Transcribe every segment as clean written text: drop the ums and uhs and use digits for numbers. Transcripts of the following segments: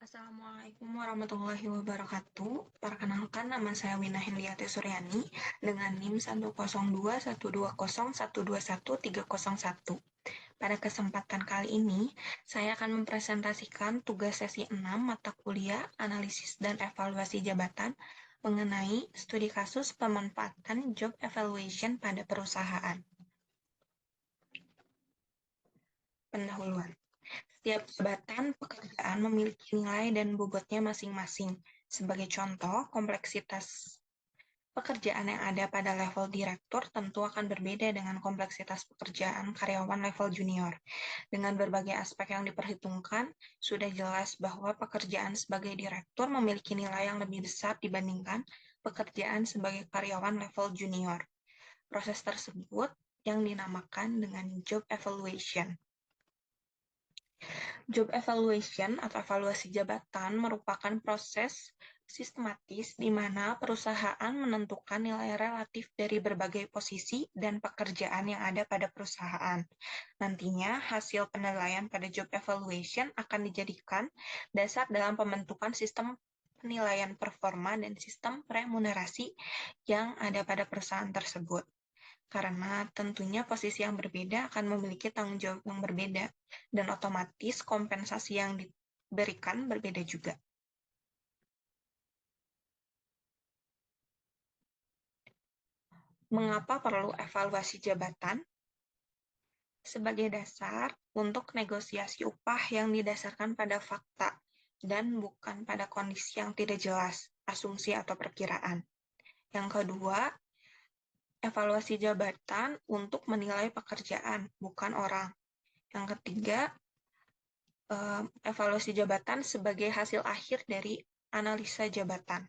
Assalamualaikum warahmatullahi wabarakatuh. Perkenalkan, nama saya Wina Hendiati Suryani dengan NIM 10212212131. Pada kesempatan kali ini, saya akan mempresentasikan tugas sesi 6 mata kuliah Analisis dan Evaluasi Jabatan mengenai studi kasus pemanfaatan job evaluation pada perusahaan. Pendahuluan. Setiap jabatan pekerjaan memiliki nilai dan bobotnya masing-masing. Sebagai contoh, kompleksitas pekerjaan yang ada pada level direktur tentu akan berbeda dengan kompleksitas pekerjaan karyawan level junior. Dengan berbagai aspek yang diperhitungkan, sudah jelas bahwa pekerjaan sebagai direktur memiliki nilai yang lebih besar dibandingkan pekerjaan sebagai karyawan level junior. Proses tersebut yang dinamakan dengan job evaluation. Job evaluation atau evaluasi jabatan merupakan proses sistematis di mana perusahaan menentukan nilai relatif dari berbagai posisi dan pekerjaan yang ada pada perusahaan. Nantinya, hasil penilaian pada job evaluation akan dijadikan dasar dalam pembentukan sistem penilaian performa dan sistem remunerasi yang ada pada perusahaan tersebut. Karena tentunya posisi yang berbeda akan memiliki tanggung jawab yang berbeda, dan otomatis kompensasi yang diberikan berbeda juga. Mengapa perlu evaluasi jabatan? Sebagai dasar untuk negosiasi upah yang didasarkan pada fakta dan bukan pada kondisi yang tidak jelas, asumsi atau perkiraan. Yang kedua, evaluasi jabatan untuk menilai pekerjaan, bukan orang. Yang ketiga, evaluasi jabatan sebagai hasil akhir dari analisa jabatan.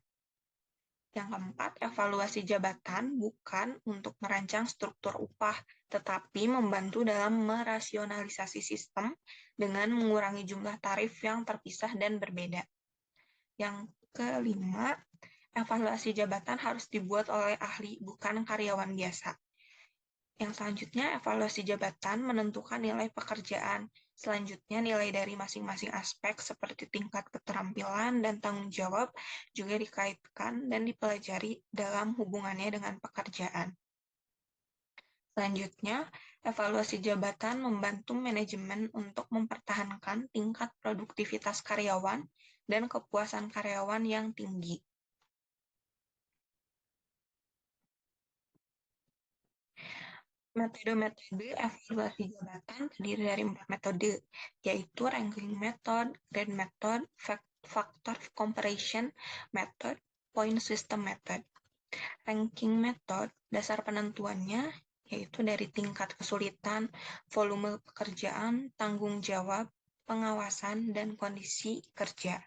Yang keempat, evaluasi jabatan bukan untuk merancang struktur upah, tetapi membantu dalam merasionalisasi sistem dengan mengurangi jumlah tarif yang terpisah dan berbeda. Yang kelima, evaluasi jabatan harus dibuat oleh ahli, bukan karyawan biasa. Yang selanjutnya, evaluasi jabatan menentukan nilai pekerjaan. Selanjutnya, nilai dari masing-masing aspek seperti tingkat keterampilan dan tanggung jawab juga dikaitkan dan dipelajari dalam hubungannya dengan pekerjaan. Selanjutnya, evaluasi jabatan membantu manajemen untuk mempertahankan tingkat produktivitas karyawan dan kepuasan karyawan yang tinggi. Metode-metode evaluasi jabatan terdiri dari 4 metode, yaitu ranking method, grade method, factor comparison method, point system method. Ranking method, dasar penentuannya yaitu dari tingkat kesulitan, volume pekerjaan, tanggung jawab, pengawasan, dan kondisi kerja.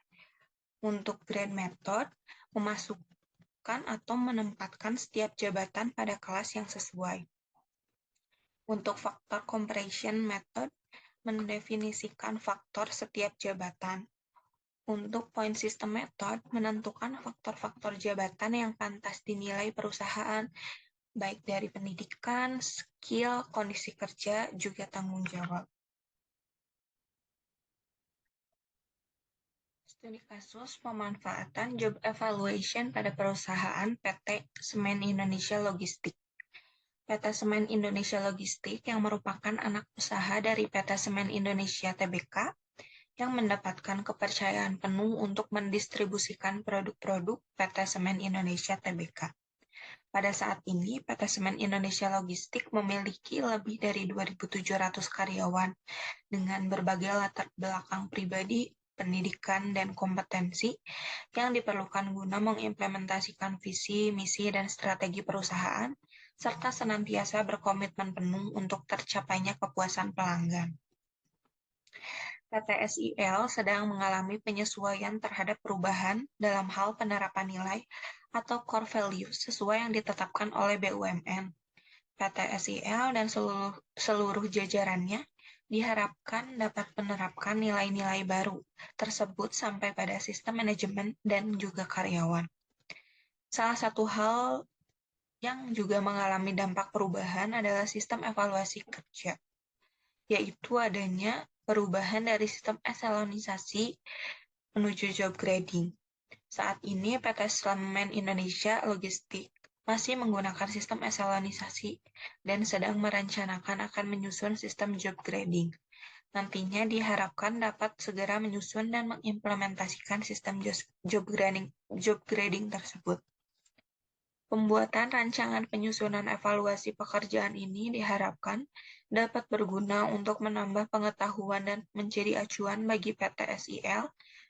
Untuk grade method, memasukkan atau menempatkan setiap jabatan pada kelas yang sesuai. Untuk faktor comparison method, mendefinisikan faktor setiap jabatan. Untuk point system method, menentukan faktor-faktor jabatan yang pantas dinilai perusahaan, baik dari pendidikan, skill, kondisi kerja, juga tanggung jawab. Studi kasus pemanfaatan job evaluation pada perusahaan PT Semen Indonesia Logistik. PT Semen Indonesia Logistik yang merupakan anak usaha dari PT Semen Indonesia Tbk yang mendapatkan kepercayaan penuh untuk mendistribusikan produk-produk PT Semen Indonesia Tbk. Pada saat ini, PT Semen Indonesia Logistik memiliki lebih dari 2.700 karyawan dengan berbagai latar belakang pribadi, pendidikan, dan kompetensi yang diperlukan guna mengimplementasikan visi, misi, dan strategi perusahaan, serta senantiasa berkomitmen penuh untuk tercapainya kepuasan pelanggan. PT SIL sedang mengalami penyesuaian terhadap perubahan dalam hal penerapan nilai atau core value sesuai yang ditetapkan oleh BUMN. PT SIL dan seluruh jajarannya diharapkan dapat menerapkan nilai-nilai baru tersebut sampai pada sistem manajemen dan juga karyawan. Salah satu hal yang juga mengalami dampak perubahan adalah sistem evaluasi kerja, yaitu adanya perubahan dari sistem eselonisasi menuju job grading. Saat ini PT Semen Indonesia Logistik masih menggunakan sistem eselonisasi dan sedang merencanakan akan menyusun sistem job grading. Nantinya diharapkan dapat segera menyusun dan mengimplementasikan sistem job grading tersebut. Pembuatan rancangan penyusunan evaluasi pekerjaan ini diharapkan dapat berguna untuk menambah pengetahuan dan menjadi acuan bagi PT SIL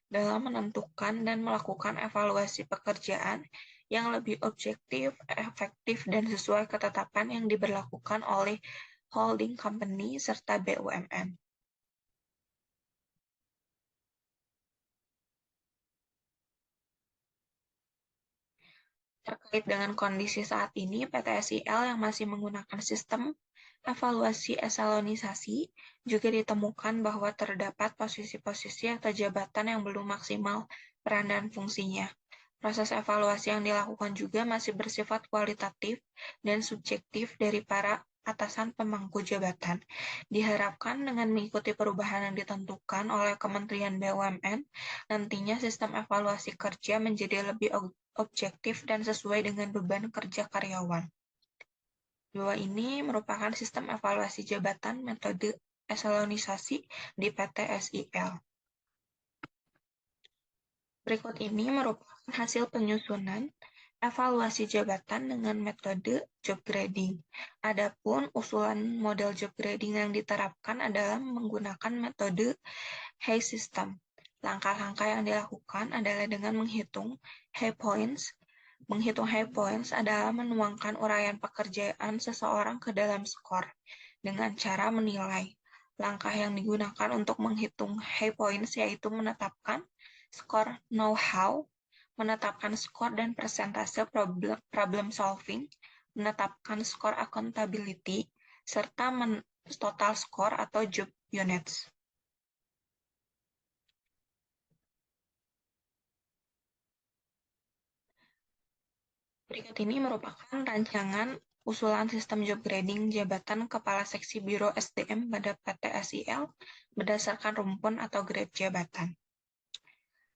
dalam menentukan dan melakukan evaluasi pekerjaan yang lebih objektif, efektif, dan sesuai ketetapan yang diberlakukan oleh holding company serta BUMN. Terkait dengan kondisi saat ini, PT SIL yang masih menggunakan sistem evaluasi eselonisasi juga ditemukan bahwa terdapat posisi-posisi atau jabatan yang belum maksimal peran dan fungsinya. Proses evaluasi yang dilakukan juga masih bersifat kualitatif dan subjektif dari para atasan pemangku jabatan. Diharapkan dengan mengikuti perubahan yang ditentukan oleh Kementerian BUMN, nantinya sistem evaluasi kerja menjadi lebih objektif dan sesuai dengan beban kerja karyawan. Dua ini merupakan sistem evaluasi jabatan metode eselonisasi di PT SIL. Berikut ini merupakan hasil penyusunan evaluasi jabatan dengan metode job grading. Adapun usulan model job grading yang diterapkan adalah menggunakan metode Hay System. Langkah-langkah yang dilakukan adalah dengan menghitung Hay Points. Menghitung Hay Points adalah menuangkan uraian pekerjaan seseorang ke dalam skor dengan cara menilai. Langkah yang digunakan untuk menghitung Hay Points yaitu menetapkan skor know-how, menetapkan skor dan persentase problem solving, menetapkan skor accountability, serta total skor atau job units. Berikut ini merupakan rancangan usulan sistem job grading jabatan Kepala Seksi Biro SDM pada PT SIL berdasarkan rumpun atau grade jabatan.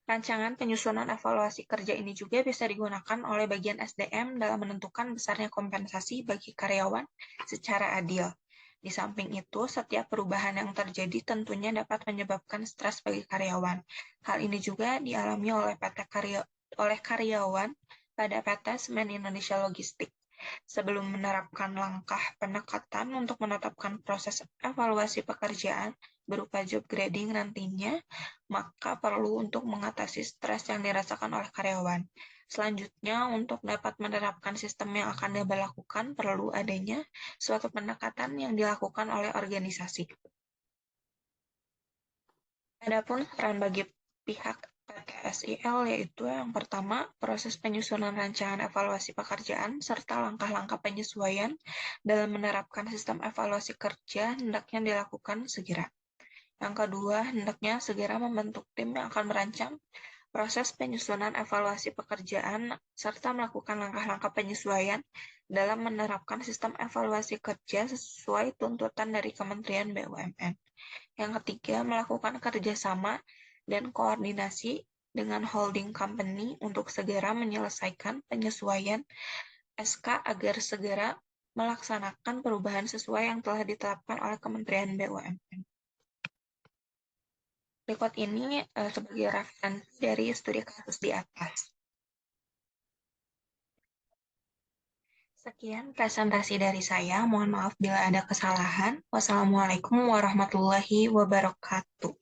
Rancangan penyusunan evaluasi kerja ini juga bisa digunakan oleh bagian SDM dalam menentukan besarnya kompensasi bagi karyawan secara adil. Di samping itu, setiap perubahan yang terjadi tentunya dapat menyebabkan stres bagi karyawan. Hal ini juga dialami oleh karyawan pada PT Semen Indonesia Logistik. Sebelum menerapkan langkah pendekatan untuk menetapkan proses evaluasi pekerjaan berupa job grading nantinya, maka perlu untuk mengatasi stres yang dirasakan oleh karyawan. Selanjutnya, untuk dapat menerapkan sistem yang akan diberlakukan, perlu adanya suatu pendekatan yang dilakukan oleh organisasi. Adapun saran bagi pihak PT SIL yaitu yang pertama, proses penyusunan rancangan evaluasi pekerjaan serta langkah-langkah penyesuaian dalam menerapkan sistem evaluasi kerja hendaknya dilakukan segera. Yang kedua, hendaknya segera membentuk tim yang akan merancang proses penyusunan evaluasi pekerjaan serta melakukan langkah-langkah penyesuaian dalam menerapkan sistem evaluasi kerja sesuai tuntutan dari Kementerian BUMN. Yang ketiga, melakukan kerjasama dan koordinasi dengan holding company untuk segera menyelesaikan penyesuaian SK agar segera melaksanakan perubahan sesuai yang telah ditetapkan oleh Kementerian BUMN. Berikut ini sebagai referensi dari studi kasus di atas. Sekian presentasi dari saya. Mohon maaf bila ada kesalahan. Wassalamualaikum warahmatullahi wabarakatuh.